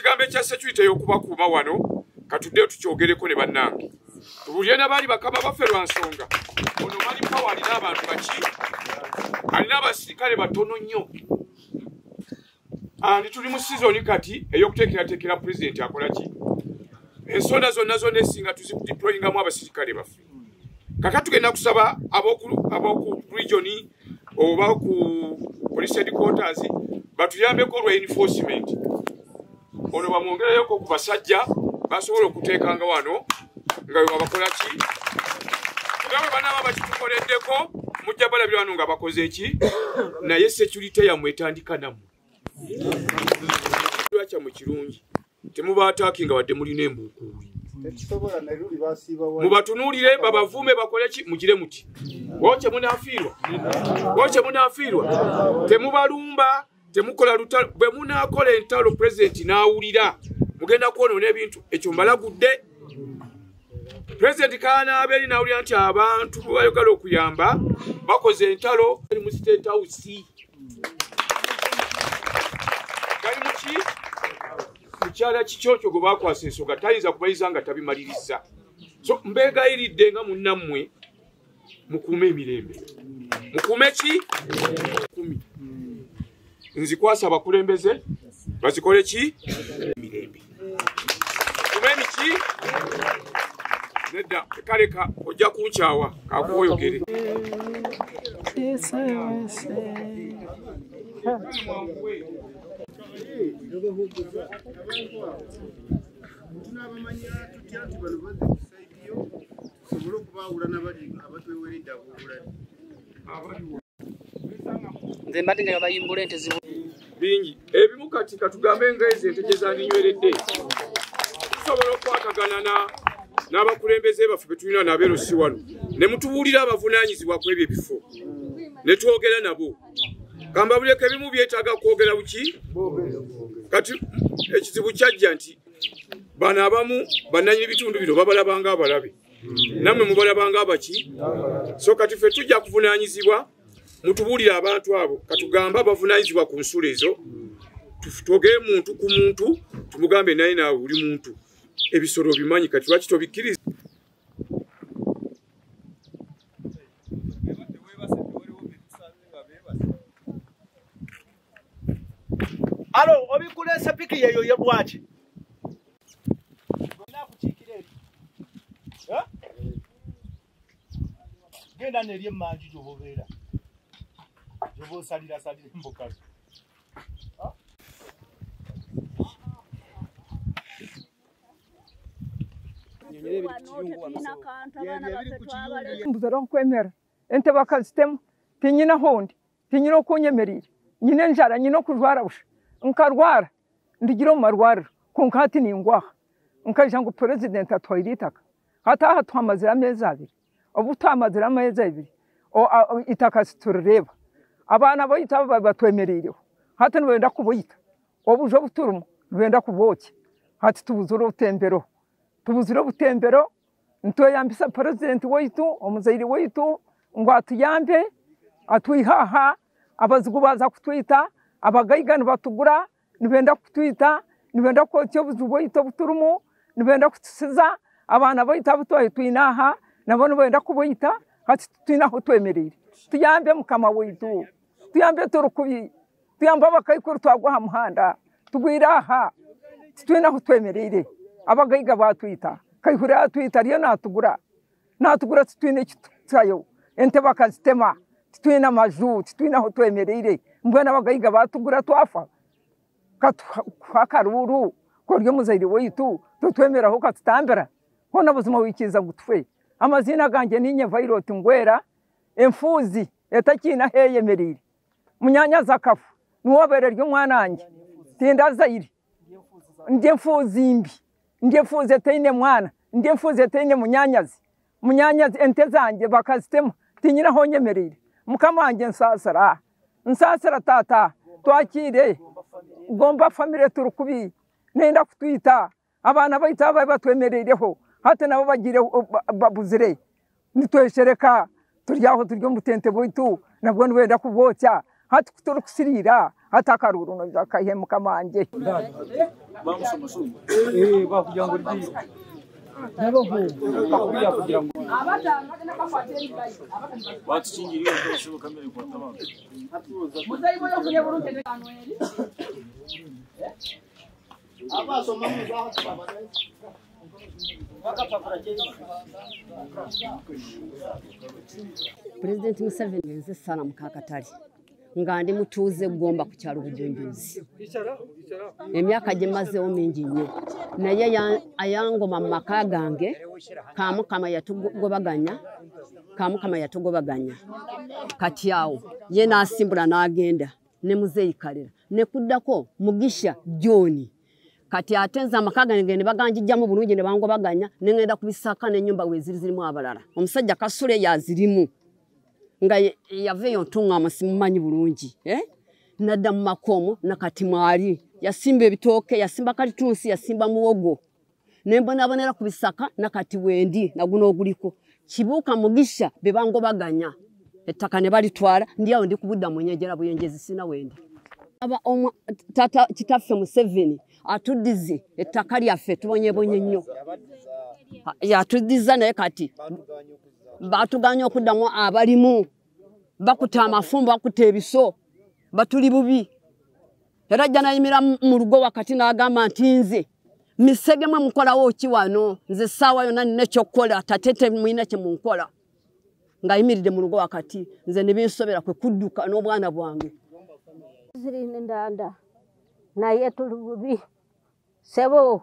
ekigambo ekya security y'okubakuuma wano katuddeyo tukyogereko ne bannange tubulire n'abaali bakama baffe lwa nsonga ono mali pawa alina abantu baki alina abasirikale batono nnyo andi tuli mu sizoni kati ey'okuteekerateekera pulezidenti akola ki ensonda zonna esinga tuzideployingamu abasirikale baffe kaka tugenda kusaba ab'oku regioni oba ku police headquarters batuyambeko olwa enforcement ono bamwongereyoko ku basajja basobola okuteekanga wano nga we babakola ki ngawe banaaba bakitukoleddeko mujja balabira wano nga bakoze eki naye security yammwe etandika nammwe lwakyamwe kirungi temubaataakinga wadde mulina embuukuuli mubatunuulire babavume bakole ki mugire muti woche munaafiirwa temubalumba temukola lutalo bwe munaakola entalo president n'awulira mugenda kwonoona ebintu ekyo mbalagudde president kaanaaberi n'awulira nti abantu bayagala okuyamba bakoze entalo mu state house kali muki mukyala kikyokyo gwe bakwasa ensonga tayinza kubayiza nga tabimaliriza so mbeegayiridde nga munnammwe mukuume emirembe mukuume ki nzikwasa abakulembeze bazikole ki emirembe mukuume emiki nedda kaleka ojja kunkyawa kakuoyogere nze mbadde nga bayimbula ente bingi ebimu kati katugambe ng'ezo ente gye zandinyweredde tusobola okwatagana n'abakulembeze baffe be tulina n'abeero si wano ne mutubuulira abavunaanyizibwa ku ebyo ebifo ne twogera nabo gamba buleko ebimu byetaaga kwogera buki kati ekizibu kyajja nti bano abamu bannanyini bitundu bino babalabanga abalabe nammwe mubalabanga abaki so kati ffe tujja kuvunaanyizibwa mutubuulira abantu abo katugamba abavunaanyizibwa ku nsula ezo twogere muntu ku muntu tumugambe naye naawe uli muntu ebisolo bimanyi kati lwaki tobikkiriza alo obikulesa piki yeyo yebwaki genda neri emanju gyobobeera gyobosalira embokazi mbuzara nkwemera ente bakazitemu tinyina hondi tinyina okunyemerire nyine njara nyine okurwara busha nkarwara ndigira omu marwariro konka hati ningwaha nkaija ngu president atwaire itaka hati aha twamazire amezi abiri obu twamazire amezi abiri itaka siturireba abaana baitu abo batwemereireho hati nibenda kubuyita obujo obuturumu nibenda kubwokya hati tubuzire obutembero ntweyambisa president waitu omuzaire waitu ngu atuyambe atwihaha abazigu baza kutwita abagaiga nibatugura nibenda kutwita nibenda kwokya obuju bwaitu obuturumu nibenda kutusiza abaana baitu abo twinaha nabo nibenda kubuyita hati twinaho twemereire tuyambe mukama waitu tuyambe turukubi tuyambe abakaikuru twagwa ha muhanda tugwire aha twinaho twemereire abagaiga batwita kaihura atwita ariyo natugura tutwine ekitutayo ente bakazitema tutwine amaju tutwinaho twemereire mbwena abagaiga batugura twafa kakaruru koryo muzaire waitu tutwemeraho katutambira hona buzima wikiza gutwe amazina gange ninye Violet Ngwera emfuzi etakina heyemerire munyanya zakafu nuwabere ry'umwana wanjye tinda zaire ndi emfuzi mbi ndi emfuzi etine mwana ndi emfuzi etine munyanyazi ente zanjye bakazitema tinyina honyemerire mukama wanjye nsasara tata twakire gomba famire turukubi nenda kutwita abana baita batwemereireho hati nabo bagire babuzire nitweshereka turyaho turyo mutente boitu nabwo nwenda kubwokya hati kuturukusirira atakaruru no zakahemuka manje bakugira ngo ndi nabo bakugira kugira ngo batshingiriye byose bakamere kwa tamam muzayibo yo kuye burundu abasoma muzaho President Museveni nze sana mukakatali ngandi mutuze gomba kucyaro ubujonjozi emyaka gemaze omingi nnyo naye ayangoma mumaka gange kamukama yatugobaganya kati yawo ye nasimbula n'agenda ne muzeyikalira ne kuddako Mugisha Joni kati atenza amakaga ngene baganjijja mu bulungi ne bangobaganya ne ngenda kubisaka n'ennyumba wezirimu abalala omusajja Kasule yazirimu nga yaveyo ntunga musimanyi bulungi nadda mu makomo nakati mwali yasimba ebitoke yasimba kalitunsi yasimba muwogo nembonabonera kubisaka nakati wendi naguno oguliko Kibuuka Mugisha bebangobaganya ettaka ne balitwala ndiawo ndi kubudda munyejera buyengezi sina wendi aba tata kitaffe Museveni atudize ettaka lyaffe tubonyebonye nnyo yatudiza naye kati batuganya okuddamu abalimu bakuta amafumbo bakuta ebiso batuli bubi era jana yimira mu rugo wakati n'agamba nti nze misegemwe mukolawo ki wano nze sawa yona nine kyokkola tatete mwina kye munkola nga yimiride mu rugo wakati nze ne binsobera kwe kudduka n'obwana bwange zirine ndanda naye tuli bubi sebo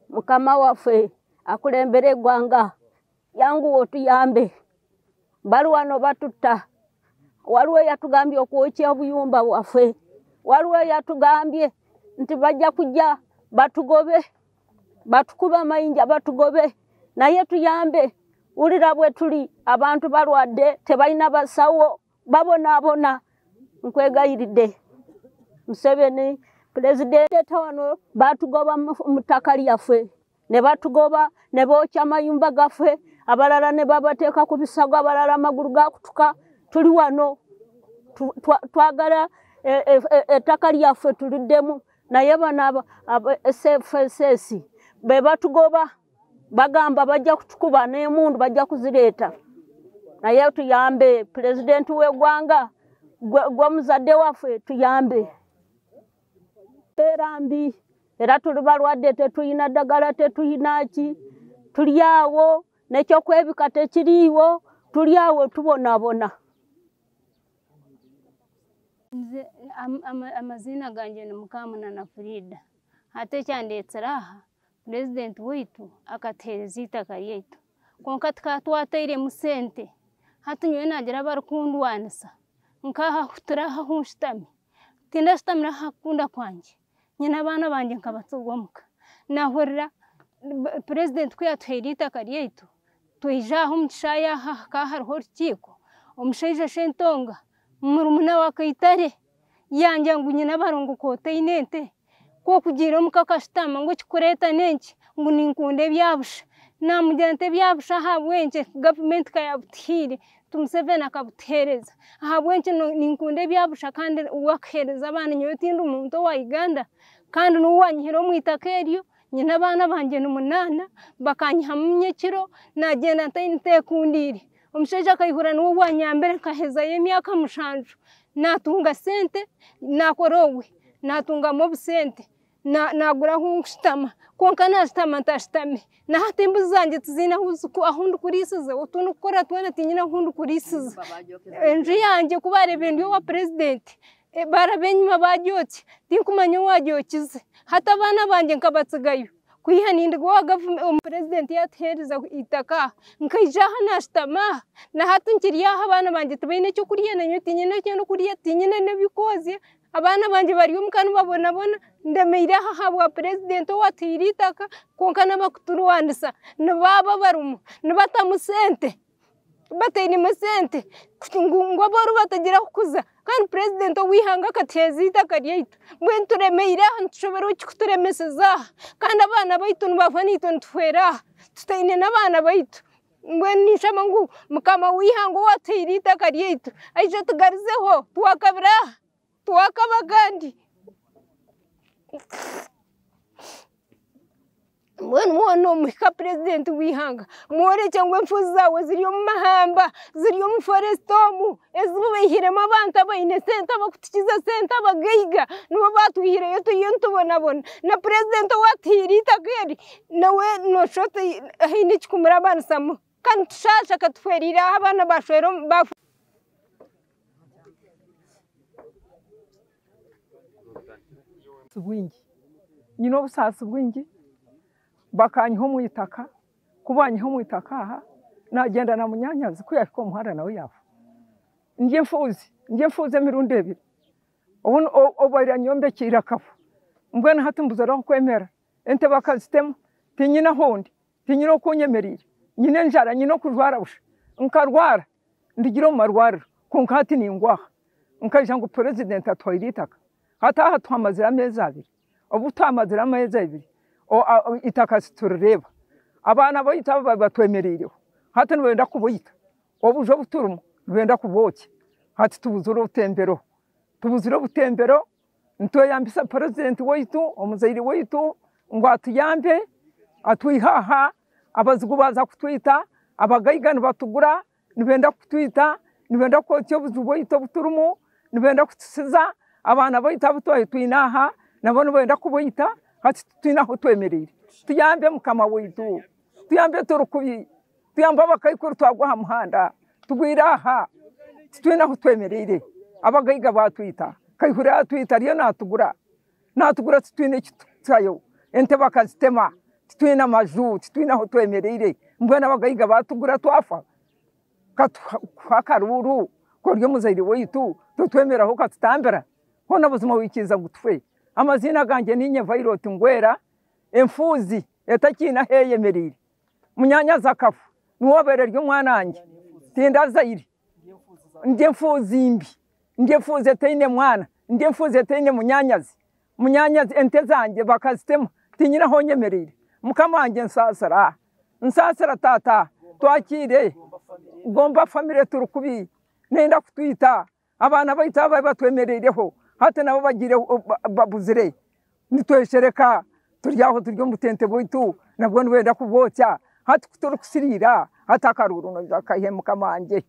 mukama waffe akulembere gwanga yangu otuyambe baluwano batutta waliwo yatugambye okwokya obuyumba bwaffe waliwo yatugambye nti bajja kujja batugobe batukuba mayinja batugobe naye tuyambe ulira bwe tuli abantu balwadde tebalina basawo babona nkwegayiridde Museveni president tawano batugoba mutaka lyaffe ne batugoba ne bookya mayumba gaffe abalala ne babateeka ku bisago abalala amagulu gakutuka tuli wano twagala ettaka lyaffe tuliddemu naye bana SFSS be batugoba bagamba bajja kutukuba n'emundu bajja kuzireeta naye tuyambe president w'eggwanga gwa muzadde waffe tuyambe erambi era tuli balwadde tetuyina ddagala tetuyina ki tuli awo nekyokwebika tekiriiwo tuli awo tubonabona nze amazina ganje ni Mukamuna na Frida ate kyandetsera aha president waitu akateereza itaka lyaitu konka tukatwataire mu sente hati nyowe nagira barikundwanisa nkaha turaha hunshitami tindashitamira hakunda kwanje nyina abana banje nkabatsogomuka nahurira president kuyatuheire itaka lyaitu twijaho mukishaya hariho orukiiko omushaija Shentonga murumuna wa Kaitare yanja ngu nyina barongo kotaine ente ko kugira omukakashitama ngo kikureeta nenki ngu ninkunde byabusha namugente byabusha habwenje government kayabutihire Museveni akabutereza habwenje ninkunde byabusha kandi wakuhereza abana nyowe tindi omuntu wa Uganda kandi nuwanyihira mu itaka eryo nyina abana banje n'umunana bakanyiha mu myekiro nagenda ntekundire omushaija akayihura niwe wanyambere nkaheza y'emyaka 7 natunga sente nakorowe natungamu obusente nagura hunkushitama konka nashitama ntashitame nahati embuzi zanje tizina ahundi kurisiza otundu kukora twena tinyina ahundi kurisiza enju yanje kubarebe ndi wa president barabenyuma bagyokye tinkumanya wagyokize hata abana banje nkabatsigayo kuyihaninde gwa government president yatereza itaka nkajaha nashitama na hati nkiriyaha abana banje tibaine cyo kuriya nanyo tinyina cyo no kuriya tinyina nebikoze abana banje bari umukanu babona ndameira habwa president watira itaka konka nabakuturwandisa nibaba barumu nibatamusente batayini musente ngo boru batagira kuza kandi president wihanga kateza itaka ryaitu bwe turemeira ntushobora kuturemeseza kandi abana baitu nbafanito ntwera tutayine nabana baitu mbwe nishama ngu mukama wihanga watira itaka ryaitu aije tugarizeho twakabira twakabagandi mwana umuhika president wihanga mwore cyangwa imfuzi zawe ziri mu mahamba ziri mu forestomu ezuba ihiremo abantu abayine senta bakutikiza senta bagayiga nubo batwihireye tuyintubonabona na president watirita keri nawe no shote ahine kikumura abantu samo kandi tushasha katwerira abana bashwero bwingi nyino busasi bwingi bakanyiho mu itaka kubanyiho mu itaka aha nagenda na munyanyazi kuyashika umuhanda nawe yafu nje mfuze mirundi ebiri ubu obarira nyombe kirakafu mbwana hati mbuzaraho kwemera ente bakazitema tinyina hondi tinyino kunyemerira nyine njara nyino kurwara busha nkarwara ndigiro marwara kunkati ningwaha nkaje ngo president atwairitaka hata twamazira amezi abiri ubu twamazira amezi abiri itaka situreba abana bayita batwemerereho hata nibenda kubuyita obuje buturumo nibenda kuboke hati tubuzuro butembero nto yambisa president waitu omuzairi waitu ngo atuyambe atwihaha abazigu baza kutwita abagayigana batugura nibenda kutwita nibenda kotyo buzuboyito buturumo nibenda kutusiza abana bayita butoye twinaha nabo nibenda kubuyita hati twinaho twemerere tuyambe mukama waitu tuyambe turukubi tuyamba bakayikuru twagwa ha muhanda tugwiraha twinaho twemerere abagayiga batwita kayihura twita riyo natugura twine kitsayo ente bakazitema twina maju twinaho twemerere mbona abagayiga batugura twafa kakaruru ko ryo muzairi waitu twemeraho katutambera hona buzima wikiza gutwe amazina ganje ninye Violet Ngwera emfuzi etakina heyemerire munyanya zakafu nuwobere ry'umwananje tinda zairi ndye mfuzi imbi ndye mfuzi etine mwana ndye mfuzi etine munyanyazi ente zanje bakazitema tinyina honyemerire mukamanje nsasara tata twakire gomba family turukubi nenda kutwita abana bayita batwemerereho hata nabo bagire babuzire nitweshereka turyaho turyo mutente boitu nabwo nwenda kubotya hati kuturukusirira hata karuru no bakahemuka manje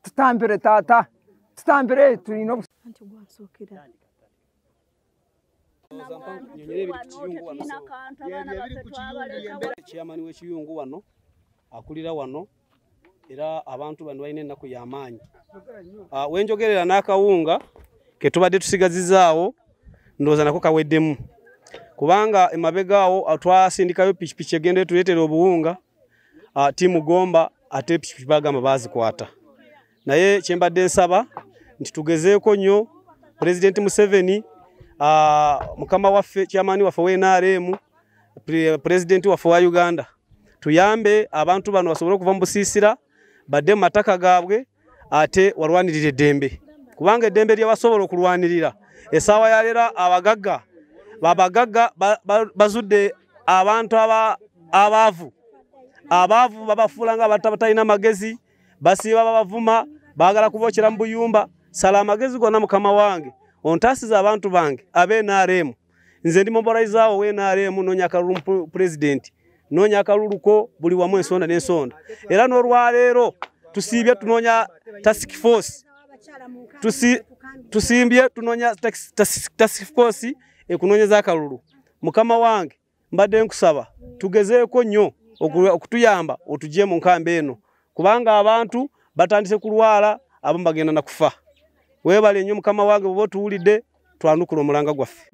tutambire tata tutambire turino anti gwansokera chairman w'ekiyungu wano akulira wano era abantu bano bayine ennaku y'amaanyi wenjogerera n'akawunga ketubadde tusigazizaawo ndowooza nako kaweddemu kubanga emabegaawo atwasindikayo pikipiki egenda tuleetera obuwunga tiimu gomba ate pikipiki bagamba bazikwata naye kyembadde nsaba nti tugezeeko nnyo President Museveni mukama waffe chairman waffe w'NRM President waffe wa Uganda tuyambe abantu bano basobole okuva mu busiisira badde mu mataka gaabwe ate walwanirire eddembe kubanga eddembe lyebasobola okulwanirira essaawa ya leero abagagga bazudde abantu abaavu babafuula nga abantu abatalina amagezi basiiba babavuma baagala kubookera mu buyumba sala amagezi gonna mukama wange ontaasiza abantu bange ab'NRM nze ndi mobilizaawo w'NRM noonya akalulu president noonya akaluluko buli wamu ensonda n'ensonda era n'olwaleero tusiibye tunoonya task force tusimbye tunoonya task force ekunoonyeza akalulu mukama wange mbadde nkusaba tugezeeko nnyo okutuyamba otujje mu nkambi eno kubanga abantu batandise kulwala abamu bagenda na kufa weebale nnyo mukama wange bwe tuwulidde twanukula omulanga gwaffe